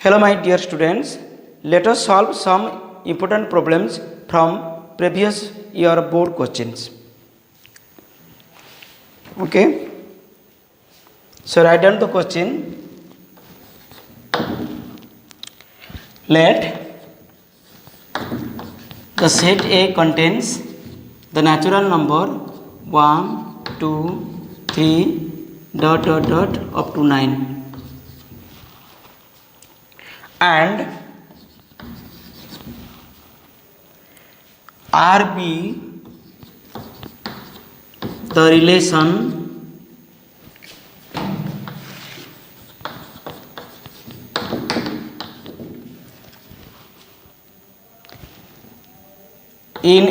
Hello my dear students, let us solve some important problems from previous year board questions. Okay, so write down the question. Let the set A contains the natural number 1, 2, 3 up to 9 and RB the relation in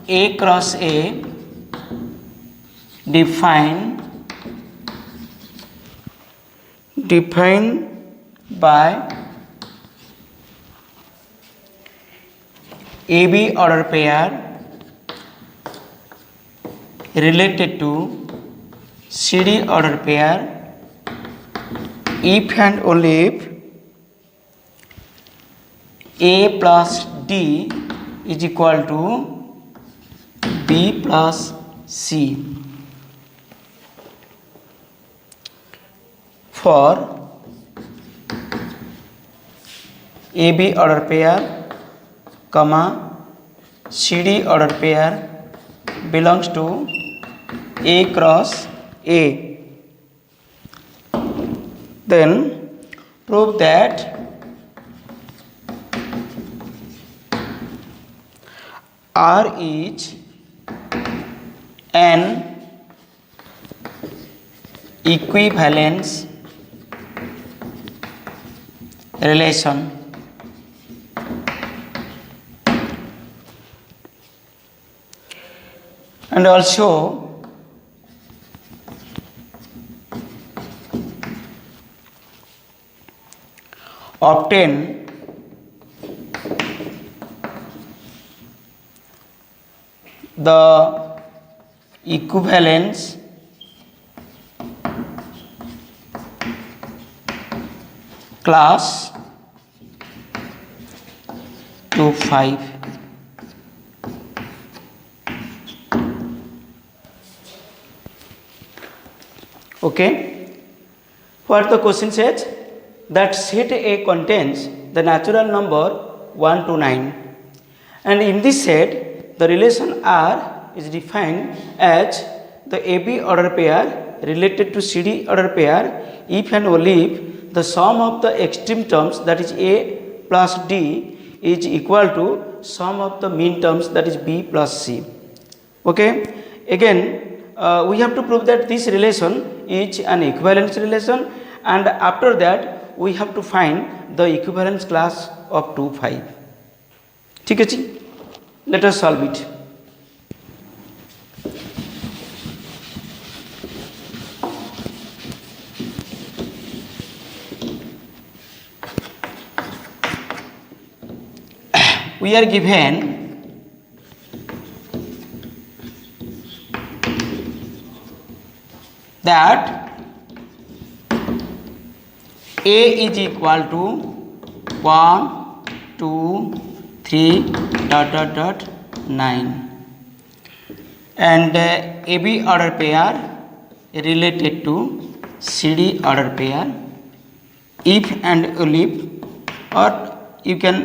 A cross A defined by AB order pair related to CD order pair if and only if A plus D is equal to B plus C. For AB order pair, comma CD order pair belongs to A cross A, then prove that R is an equivalence relation and also obtain the equivalence class to 5. Okay, what the question says, that set A contains the natural number 1 to 9 and in this set the relation R is defined as the AB order pair related to CD order pair if and only if the sum of the extreme terms, that is A plus D, is equal to sum of the mean terms, that is B plus C. Okay, again we have to prove that this relation is an equivalence relation and after that we have to find the equivalence class of 2, 5. ठीक है जी, let us solve it. We are given that A is equal to 1, 2, 3 9 and AB order pair related to CD order pair if and only if, or you can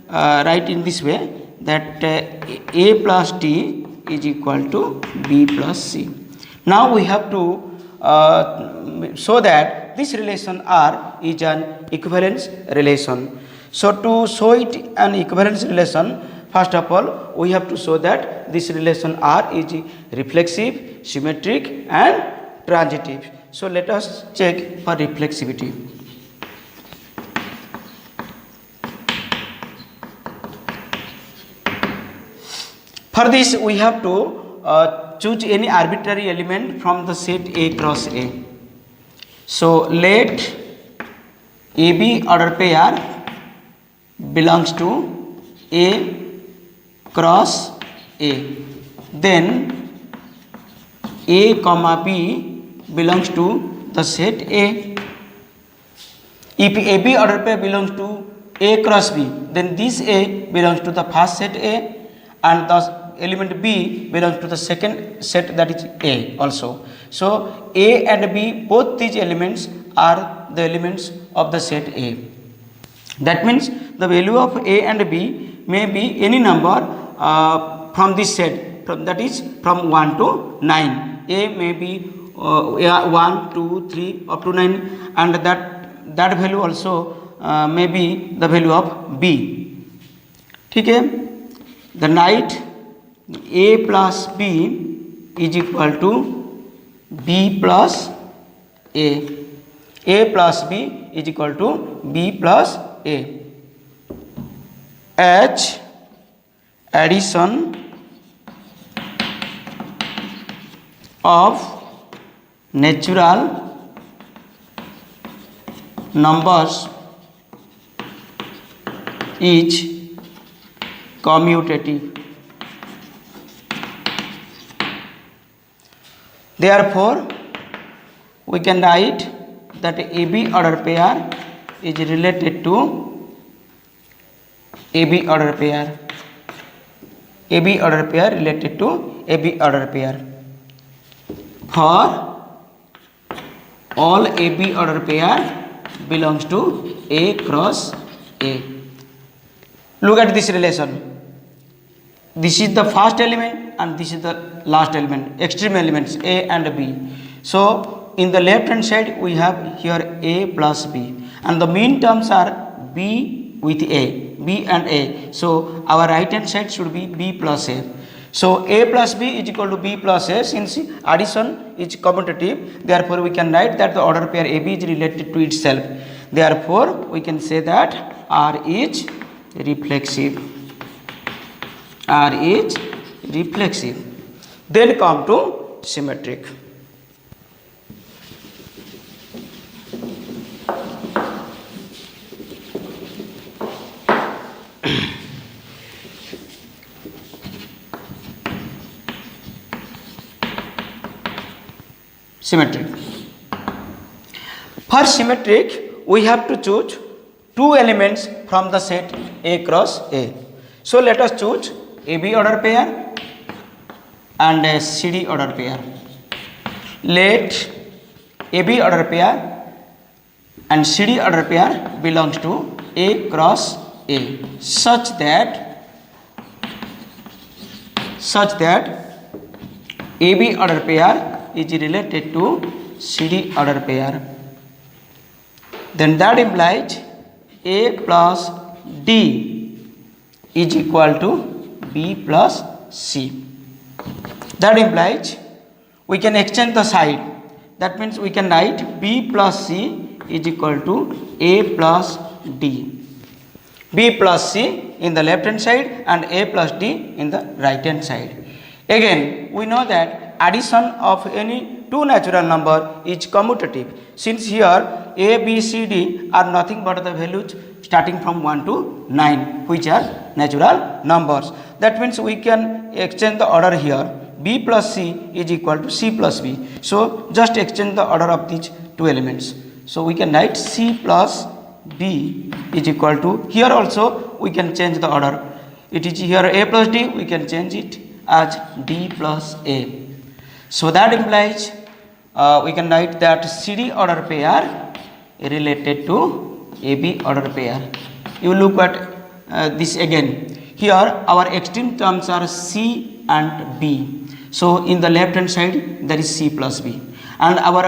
write in this way that A plus D is equal to B plus C. Now we have to show that this relation R is an equivalence relation. So to show it an equivalence relation, first of all we have to show that this relation R is reflexive, symmetric and transitive. So let us check for reflexivity. For this we have to choose any arbitrary element from the set A cross A. So let AB order pair belongs to A cross A, then A comma B belongs to the set A. If AB order pair belongs to A cross B, then this A belongs to the first set A, and the element B belongs to the second set, that is A also. So A and B, both these elements are the elements of the set A. That means the value of A and B may be any number from this set, that is from 1 to 9. A may be 1, 2, 3 up to 9, and that value also may be the value of B. ठीक है. Then write A plus B is equal to B plus A. A plus B is equal to B plus A. H addition of natural numbers is commutative. Therefore, we can write that AB order pair is related to AB order pair. AB order pair related to AB order pair. For all AB order pair belongs to A cross A. Look at this relation. This is the first element and this is the last element, extreme elements A and B. So in the left hand side we have here A plus B, and the mean terms are B with A, B and A. So our right hand side should be B plus A. So A plus B is equal to B plus A. Since addition is commutative, therefore we can write that the order pair AB is related to itself. Therefore we can say that R is reflexive. R is reflexive. Then come to symmetric. Symmetric. For symmetric, we have to choose two elements from the set A cross A. So let us choose AB order pair and a CD order pair. Let AB order pair and CD order pair belongs to A cross A such that AB order pair is related to CD order pair. Then that implies A plus D is equal to B plus C. That implies we can exchange the side. That means we can write B plus C is equal to A plus D. B plus C in the left hand side and A plus D in the right hand side. Again, we know that addition of any two natural number is commutative. Since here A, B, C, D are nothing but the values starting from 1 to 9, which are natural numbers. That means we can exchange the order here. B plus C is equal to C plus B. So just exchange the order of these two elements. So we can write C plus B is equal to, here also we can change the order. It is here A plus D, we can change it as D plus A. So that implies we can write that CD order pair related to AB order pair. You look at this again. Here our extreme terms are C and B. So in the left hand side there is C plus B, and our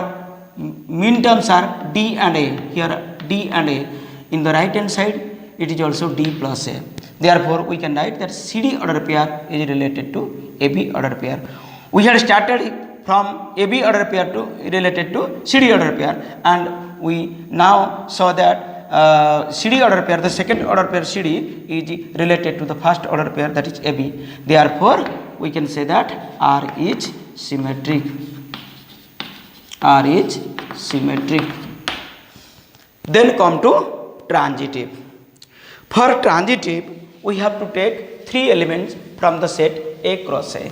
mean terms are D and A. Here D and A. In the right hand side it is also D plus A. Therefore we can write that CD order pair is related to AB order pair. We had started from AB order pair to related to CD order pair, and we now saw that CD order pair, the second order pair CD is related to the first order pair, that is AB. Therefore we can say that R is symmetric. R is symmetric. Then come to transitive. For transitive we have to take three elements from the set A cross A.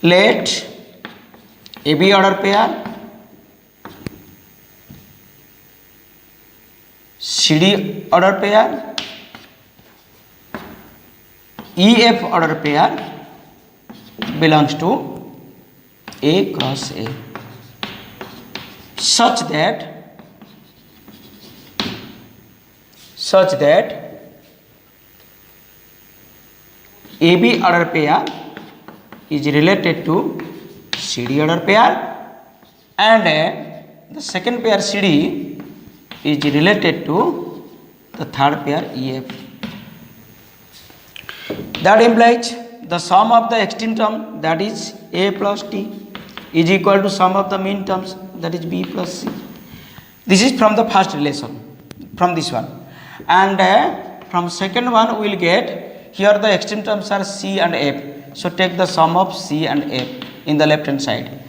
let AB order pair, CD order pair, EF order pair belongs to A cross A, such that AB order pair is related to CD order pair, and the second pair CD is related to the third pair EF. That implies the sum of the extreme term, that is A plus T, is equal to sum of the mean terms, that is B plus C. This is from the first relation, from this one. And from second one we will get, here the extreme terms are C and F. So take the sum of C and F in the left hand side.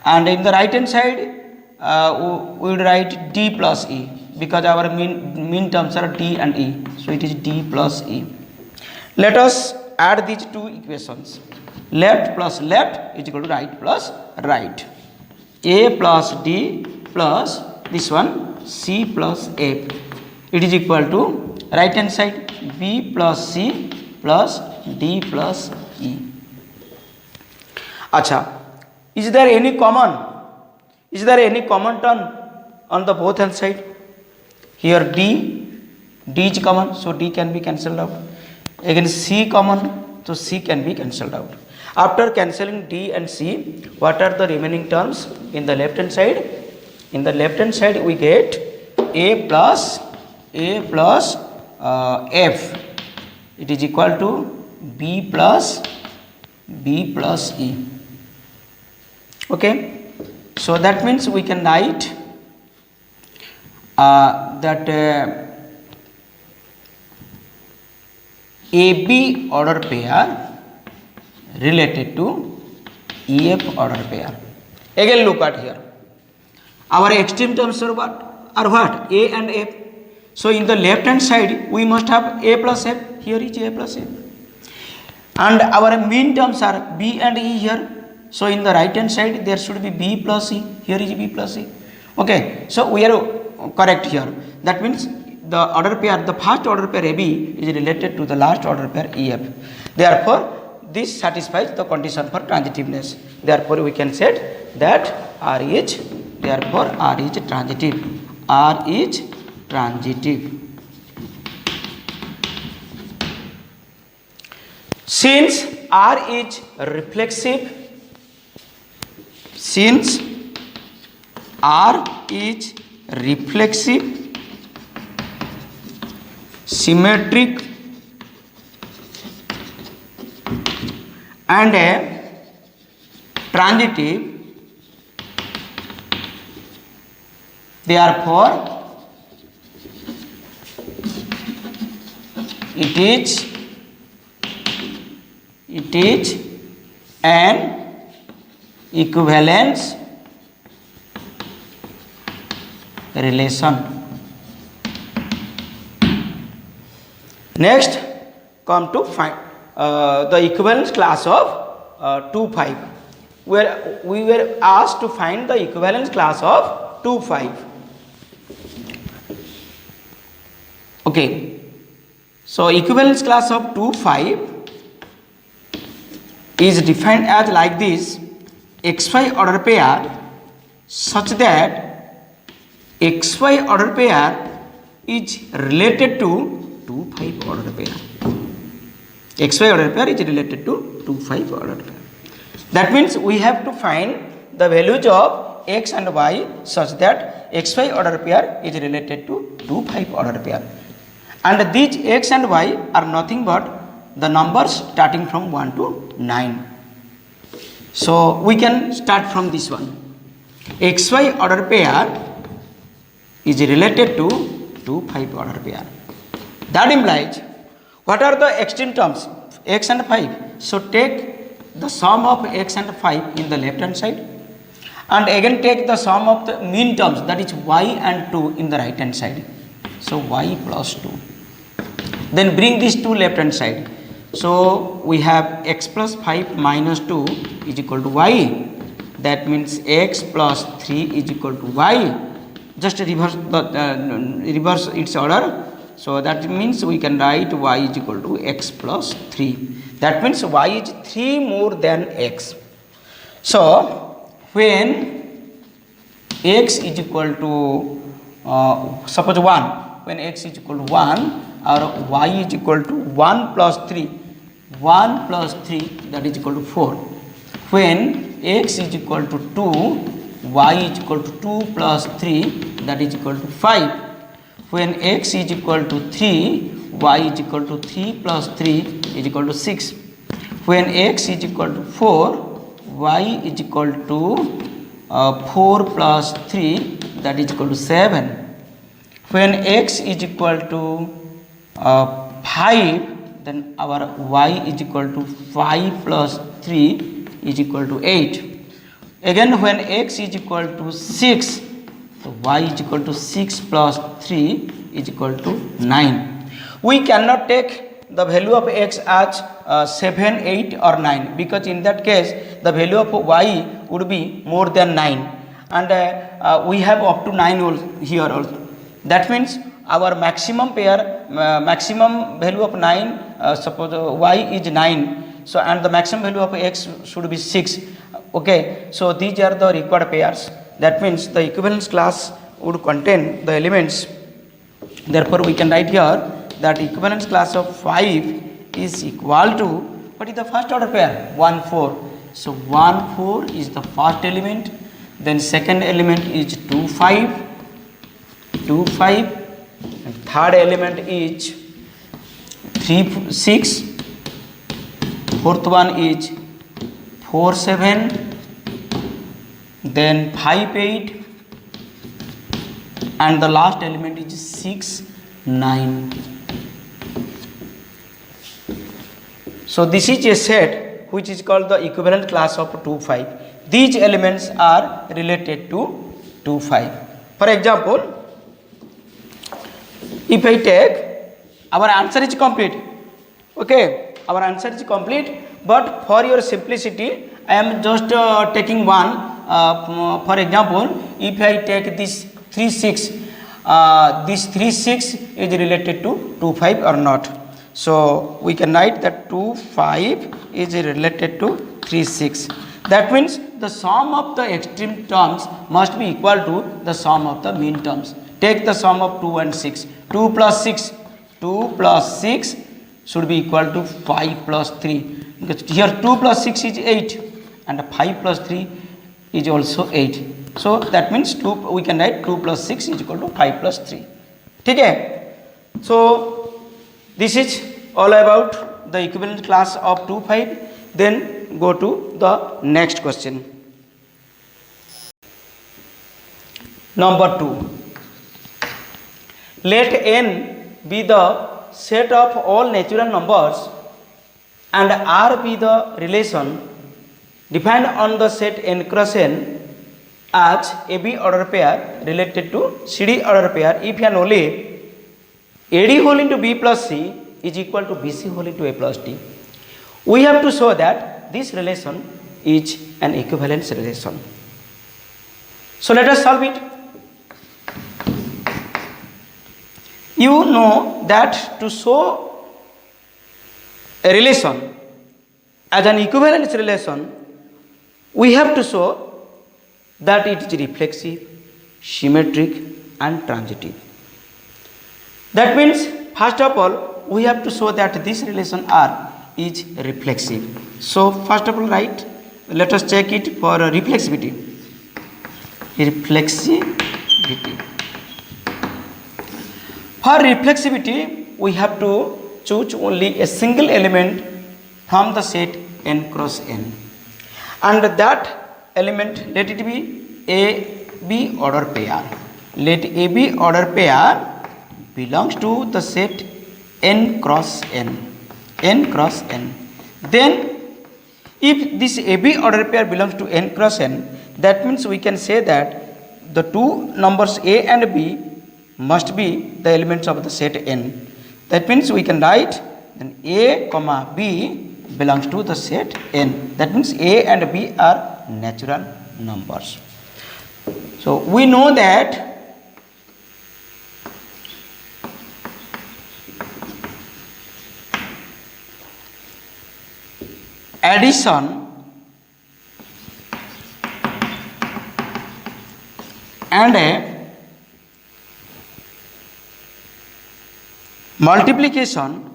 And in the right hand side we will write D plus E, because our mean terms are D and E. So it is D plus E. Let us add these two equations. Left plus left is equal to right plus right. A plus D plus this one C plus F. It is equal to right hand side B plus C plus D plus E. Acha, is there any common? Is there any common term on the both hand side? Here D is common, so D can be cancelled out. Again C common, so C can be cancelled out. After cancelling D and C, what are the remaining terms in the left hand side? In the left hand side we get A plus F. It is equal to B plus E. Okay, so that means we can write that AB order pair related to EF order pair. Again look at here. Our extreme terms are what? A and F. So in the left hand side we must have A plus F. Here is A plus F. And our mean terms are B and E here. So in the right hand side there should be B plus E. Here is B plus E. Okay. So we are correct here. That means the order pair, the first order pair AB is related to the last order pair EF. Therefore this satisfies the condition for transitiveness. Therefore we can say that R is transitive. R is transitive. Since R is reflexive, symmetric and transitive, therefore it is an equivalence relation. Next, come to find the equivalence class of 2, 5. Where we were asked to find the equivalence class of 2, 5. Okay. So equivalence class of 2, 5 is defined as like this: XY order pair such that XY order pair is related to 2, 5 order pair. XY order pair is related to 2, 5 order pair. That means we have to find the values of X and Y such that XY order pair is related to 2, 5 order pair. And these X and Y are nothing but the numbers starting from 1 to 9. So we can start from this one. XY order pair is related to 2, 5 order pair. That implies, what are the extreme terms? X and 5. So take the sum of X and 5 in the left hand side, and again take the sum of the mean terms, that is Y and 2 in the right hand side. So Y plus 2. Then bring these two left hand side. So we have x plus 5 minus 2 is equal to y. That means x plus 3 is equal to y. Just reverse its order. So that means we can write y is equal to x plus 3. That means y is 3 more than x. So when x is equal to suppose 1, when x is equal to 1, or y is equal to 1 plus 3, 1 plus 3 that is equal to 4. When x is equal to 2, y is equal to 2 plus 3 that is equal to 5. When x is equal to 3, y is equal to 3 plus 3 is equal to 6. When x is equal to 4, y is equal to 4 plus 3 that is equal to 7. When x is equal to 5, then our y is equal to 5 plus 3 is equal to 8. Again, when x is equal to 6, so y is equal to 6 plus 3 is equal to 9. We cannot take the value of x as 7, 8 or 9, because in that case the value of y would be more than 9, and we have up to 9 here also. That means our maximum pair, maximum value of 9, suppose y is 9, so and the maximum value of x should be 6. Okay, so these are the required pairs. That means the equivalence class would contain the elements. Therefore we can write here that equivalence class of 5 is equal to, what is the first order pair? 1 4. So 1 4 is the first element, then second element is 2 5, 2 5, and third element is 3 6, fourth one is 4 7, then 5 8, and the last element is 6 9. So this is a set which is called the equivalent class of 2 5. These elements are related to 2 5. For example, if I take, our answer is complete. Okay, our answer is complete, but for your simplicity I am just taking one. For example, if I take this 3 6, this 3 6 is related to 2 5 or not. So we can write that 2 5 is related to 3 6. That means the sum of the extreme terms must be equal to the sum of the mean terms. Take the sum of 2 and 6. 2 plus 6, 2 plus 6 should be equal to 5 plus 3. Because here 2 plus 6 is 8 and 5 plus 3 is also 8. So that means we can write 2 plus 6 is equal to 5 plus 3. Okay? So this is all about the equivalent class of 2 5. Then go to the next question. Number 2. Let n be the set of all natural numbers and R be the relation defined on the set n cross n as AB order pair related to CD order pair if and only AD whole into B plus C is equal to BC whole into A plus D. We have to show that this relation is an equivalence relation. So let us solve it. You know that to show a relation as an equivalence relation, we have to show that it is reflexive, symmetric and transitive. That means, first of all, we have to show that this relation R is reflexive. So first of all, right, let us check it for reflexivity. Reflexivity. For reflexivity, we have to choose only a single element from the set n cross n, and that element, let it be AB order pair. Let AB order pair belongs to the set n cross n. N cross n. Then if this AB order pair belongs to n cross n, that means we can say that the two numbers A and B must be the elements of the set n. That means we can write then A comma B belongs to the set N. That means A and B are natural numbers. So we know that addition and a multiplication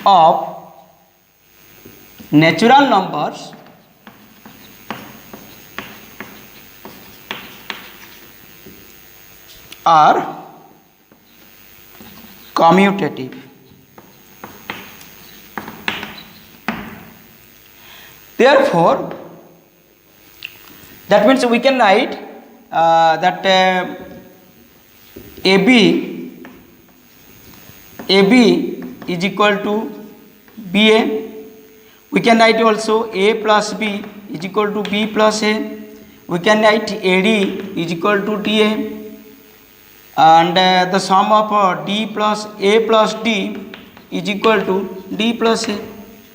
of natural numbers are commutative. Therefore, that means we can write that AB is equal to BA. We can write also A plus B is equal to B plus A. We can write AD is equal to DA. And the sum of D plus A plus D is equal to D plus A,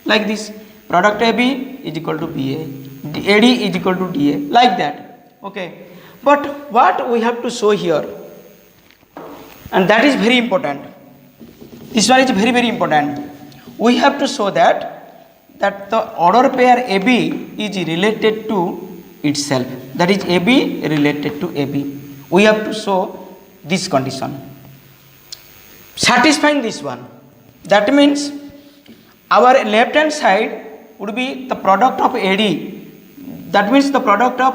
like this. Product AB is equal to BA, AD is equal to DA, like that. Okay, but what we have to show here, and that is very important, this one is very very important. We have to show that the order pair AB is related to itself, that is AB related to AB. We have to show this condition, satisfying this one. That means our left hand side would be the product of AD, that means the product of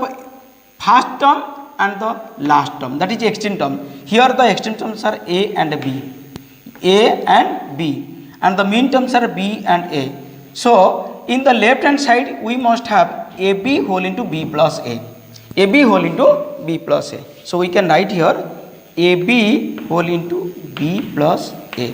first term and the last term, that is extinct term. Here the extinct terms are A and B, A and B, and the mean terms are B and A. So in the left hand side we must have AB whole into B plus A, AB whole into B plus A. So we can write here AB whole into B plus A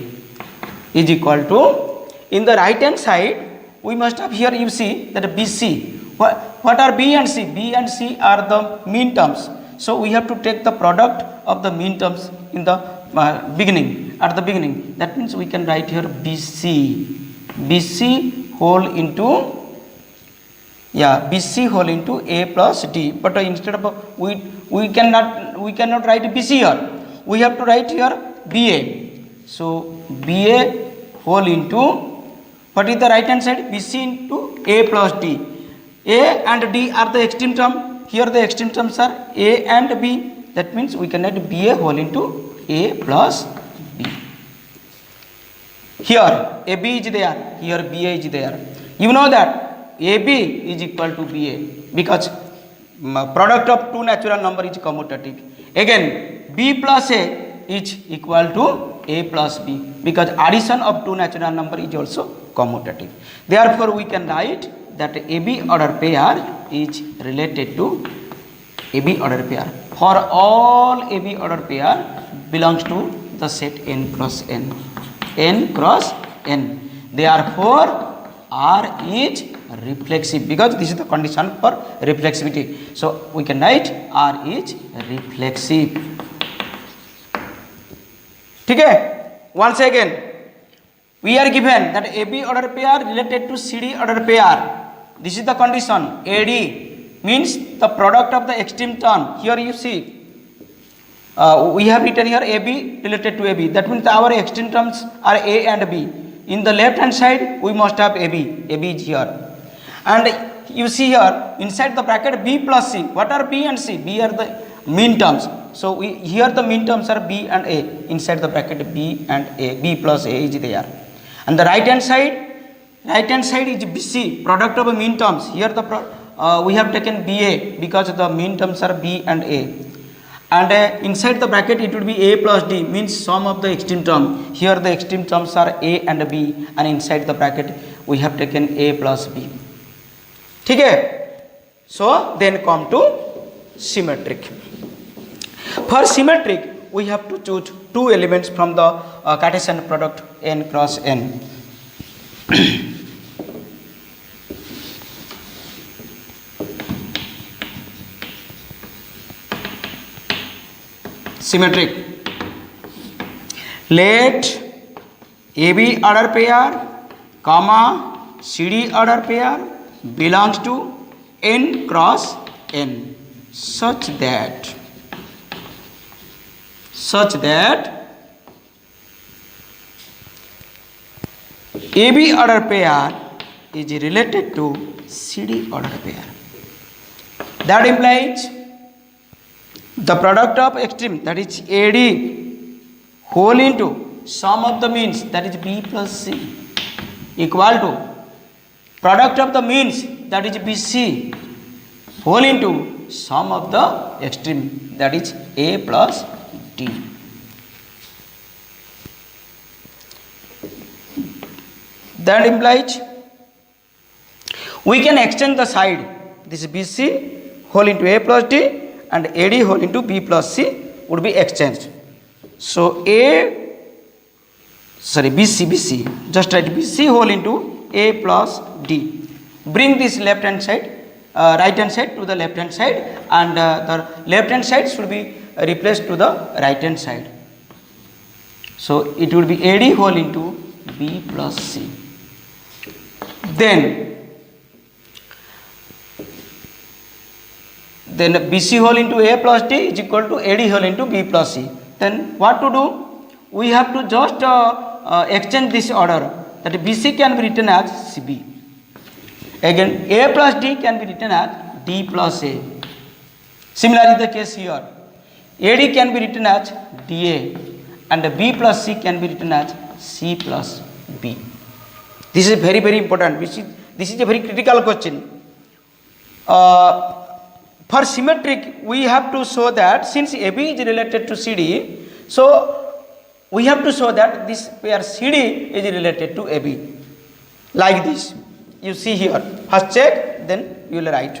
is equal to, in the right hand side we must have, here you see that BC. What are B and C? B and C are the mean terms. So we have to take the product of the mean terms in the beginning, at the beginning. That means we can write here BC whole into, BC whole into A plus D. But instead of we cannot write BC here. We have to write here BA. So BA whole into, what is the right hand side? BC into A plus D. A and D are the extreme term. Here the extreme terms are A and B. That means we can write BA whole into A plus B. Here AB is there, here BA is there. You know that AB is equal to BA because product of two natural number is commutative. Again B plus A is equal to A plus B because addition of two natural number is also commutative. Therefore we can write that AB order pair is related to AB order pair. For all AB order pair belongs to the set N cross N. N cross N. Therefore R is reflexive because this is the condition for reflexivity. So we can write R is reflexive. Okay. Once again, we are given that AB order pair related to CD order pair. This is the condition. AD means the product of the extreme term. Here you see, we have written here AB related to AB. That means our extreme terms are A and B. In the left hand side, we must have AB. AB is here. And you see here, inside the bracket B plus C. What are B and C? B are the mean terms. So here the mean terms are B and A. Inside the bracket B and A. B plus A is there. And the right hand side is BC, product of mean terms. Here we have taken BA because the mean terms are B and A. And inside the bracket it would be A plus D, means sum of the extreme term. Here the extreme terms are A and B, and inside the bracket we have taken A plus B. Okay? So then come to symmetric. For symmetric, we have to choose two elements from the Cartesian product N cross N. symmetric. Let AB order pair, comma CD order pair belongs to n cross n such that AB order pair is related to CD order pair. That implies the product of extreme, that is AD, whole into sum of the means, that is B plus C, equal to product of the means, that is BC, whole into sum of the extreme, that is A plus D. That implies we can extend the side. This is BC whole into A plus D and AD whole into B plus C would be exchanged. So BC, just write BC whole into A plus D. Bring this left hand side, right hand side to the left hand side, and the left hand side should be replaced to the right hand side. So it would be AD whole into B plus C. Then BC whole into A plus D is equal to AD whole into B plus C. Then what to do? We have to just exchange this order, that BC can be written as CB. Again A plus D can be written as D plus A. Similarly the case here, AD can be written as DA and B plus C can be written as C plus B. This is very important. This is a very critical question. For symmetric, we have to show that since AB is related to CD, so we have to show that this pair CD is related to AB. Like this. You see here. First check, then you will write.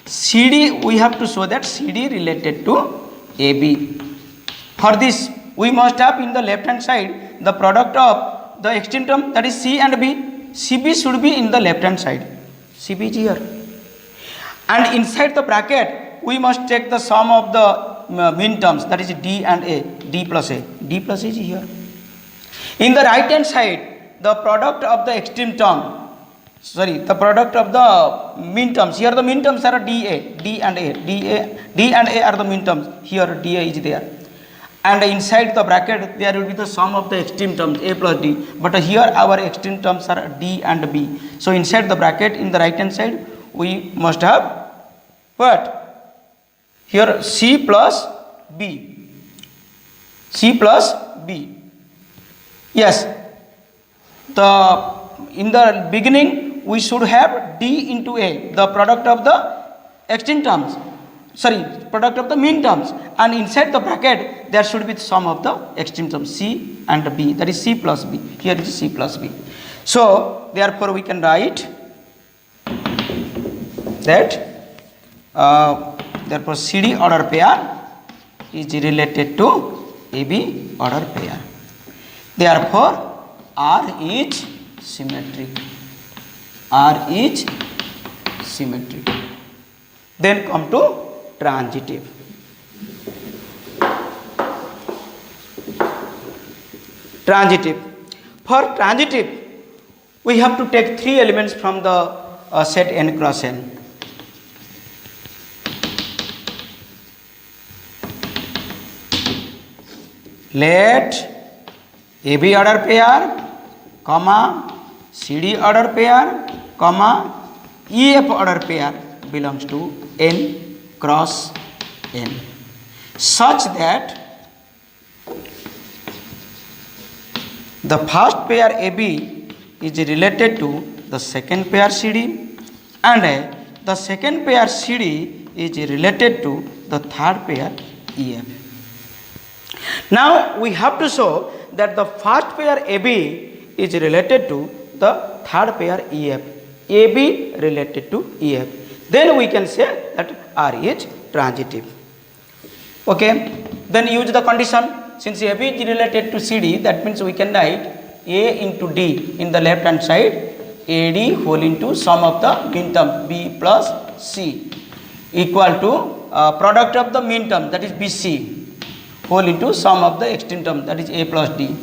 CD, we have to show that CD related to AB. For this, we must have in the left hand side the product of the extreme term, that is C and B. CB should be in the left hand side. CB is here. And inside the bracket, we must take the sum of the mean terms, that is D and A, D plus A. D plus A is here. In the right hand side, the product of the extreme term, the product of the mean terms. Here the mean terms are DA, D and A. D and A are the mean terms. Here DA is there. And inside the bracket, there will be the sum of the extreme terms, A plus D. But here our extreme terms are D and B. So inside the bracket, in the right hand side, we must have what? Here C plus B. C plus B. Yes. In the beginning, we should have D into A, the product of the extreme terms. Product of the mean terms. And inside the bracket, there should be the sum of the extreme terms, C and B. That is C plus B. Here is C plus B. So, therefore, we can write that therefore CD order pair is related to AB order pair. Therefore, R is symmetric. R is symmetric. Then come to transitive. Transitive. For transitive, we have to take three elements from the set n cross n. Let AB order pair, comma CD order pair, comma EF order pair belongs to n cross n, such that the first pair AB is related to the second pair CD and the second pair CD is related to the third pair EF. Now we have to show that the first pair AB is related to the third pair EF. AB related to EF. Then we can say that R is transitive. Okay. Then use the condition. Since AB is related to CD, that means we can write A into D in the left hand side, AD whole into sum of the mean term B plus C equal to product of the mean term, that is BC, whole into sum of the extreme term, that is a plus d.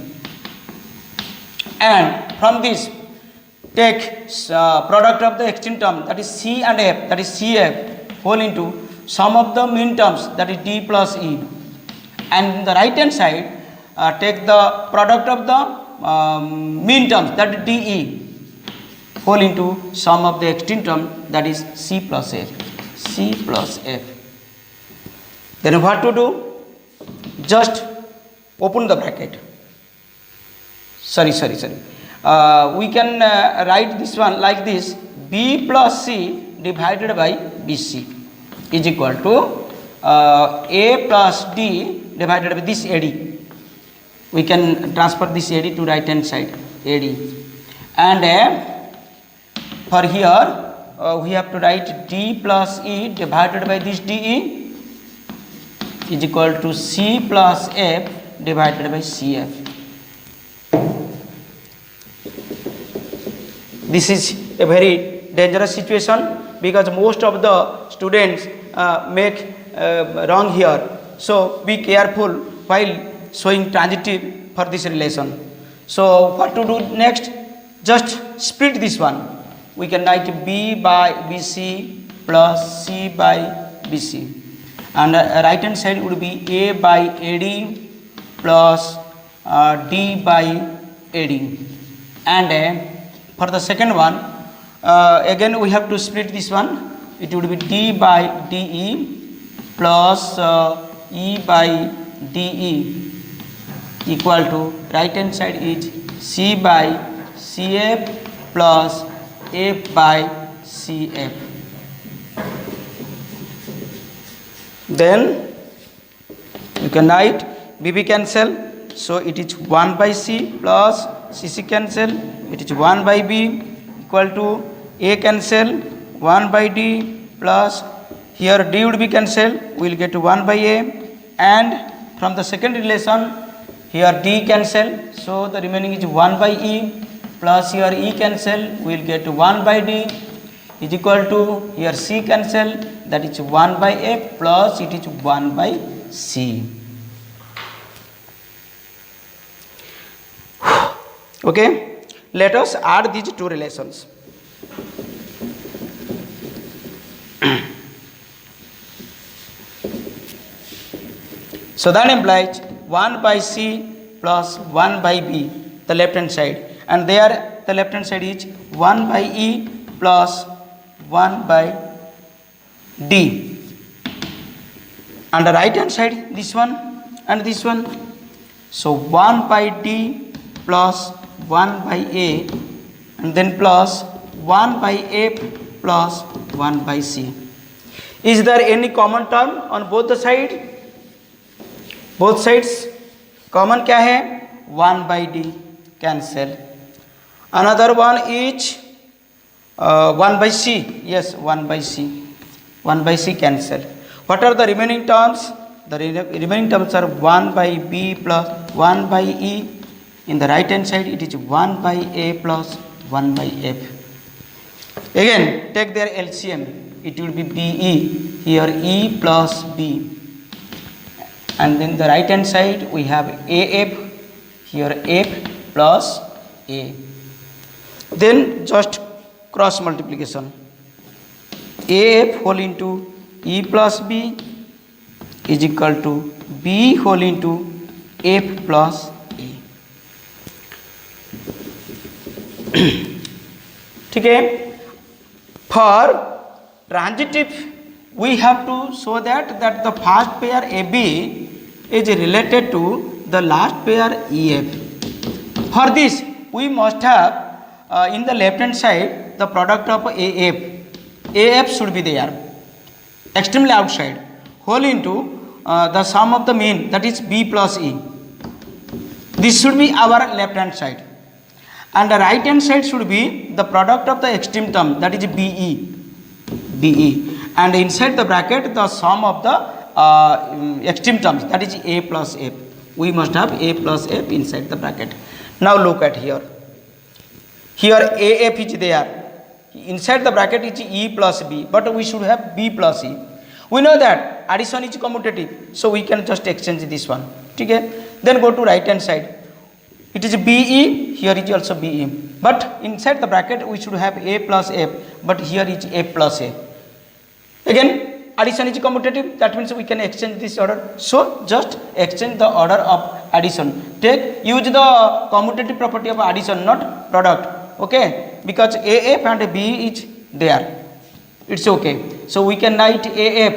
And from this take product of the extreme term, that is c and f, that is cf, whole into sum of the mean terms, that is d plus e. And in the right hand side take the product of the mean terms, that is de, whole into sum of the extreme term, that is c plus f, c plus f. Then what to do? Just open the bracket. Sorry. We can write this one like this: b plus c divided by bc is equal to a plus d divided by this ad. We can transfer this ad to right hand side, ad. And for here we have to write d plus e divided by this de is equal to c plus f divided by cf. This is a very dangerous situation because most of the students make wrong here. So be careful while showing transitive for this relation. So what to do next? Just split this one. We can write b by bc plus c by bc, and right hand side would be a by ad plus d by ad. And for the second one, again we have to split this one. It would be d by de plus e by de equal to right hand side is c by cf plus f by cf. Then you can write bb cancel, so it is 1 by c plus cc cancel, it is 1 by b equal to a cancel 1 by d plus here d would be cancelled, we will get 1 by a, and from the second relation here d cancel, so the remaining is 1 by e plus here e cancel, we will get 1 by d is equal to here c cancel, that is 1 by f plus it is 1 by c. Okay, let us add these two relations. So that implies 1 by c plus 1 by b, the left hand side, and there the left hand side is 1 by e plus 1 by d, and the right hand side this one and this one, so 1 by d plus 1 by a, and then plus 1 by f plus 1 by c. Is there any common term on both the side? Both sides common क्या है? 1 by d cancel. Another one is 1 by c. Yes, 1 by c. 1 by c cancel. What are the remaining terms? The remaining terms are 1 by b plus 1 by e. In the right hand side it is 1 by a plus 1 by f. Again take their LCM. It will be be, here e plus b, and then the right hand side we have af, here f plus a. Then just cross multiplication, af whole into e plus b is equal to b whole into f plus a. ठीक है. For transitive we have to show that the first pair AB is related to the last pair EF. For this we must have in the left hand side the product of AF. AF should be there extremely outside, whole into the sum of the mean, that is B plus E. This should be our left hand side, and the right hand side should be the product of the extreme term, that is BE, and inside the bracket the sum of the extreme terms, that is A plus F. We must have A plus F inside the bracket. Now look at here. Here AF is there. Inside the bracket is E plus B, but we should have B plus E. We know that addition is commutative, so we can just exchange this one. Okay? Then go to right hand side. It is BE, here is also BE. But inside the bracket we should have A plus F, but here is A plus A. Again, addition is commutative, that means we can exchange this order. So just exchange the order of addition. Use the commutative property of addition, not product. Okay? Because AF and BE is there. It's okay. So we can write AF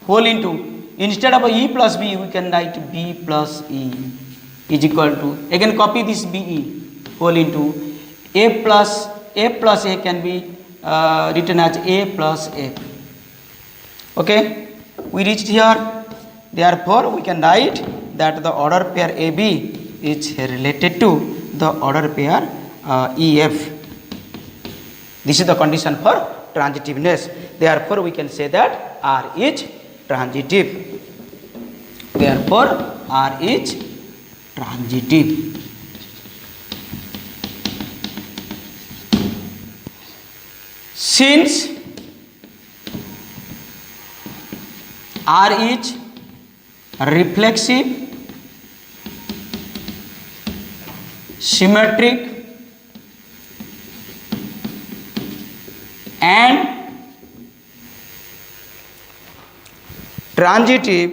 whole into, instead of E plus B, we can write B plus E is equal to, again copy this BE whole into A plus A can be written as A plus F. Okay, we reached here. Therefore, we can write that the order pair AB is related to the order pair EF. This is the condition for transitiveness. Therefore, we can say that R is transitive. Therefore, R is transitive. Since R is reflexive, symmetric, and transitive,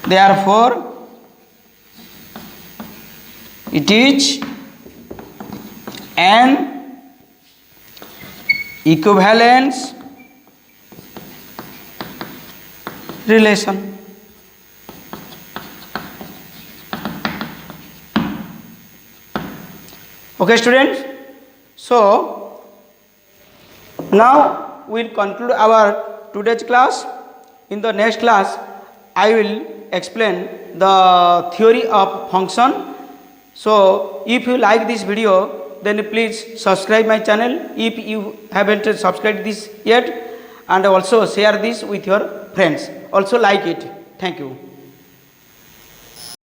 therefore it is an equivalence relation. Okay, students. So now we will conclude our today's class. In the next class, I will explain the theory of function. So if you like this video, then please subscribe my channel if you haven't subscribed this yet, and also share this with your friends. Also like it. Thank you.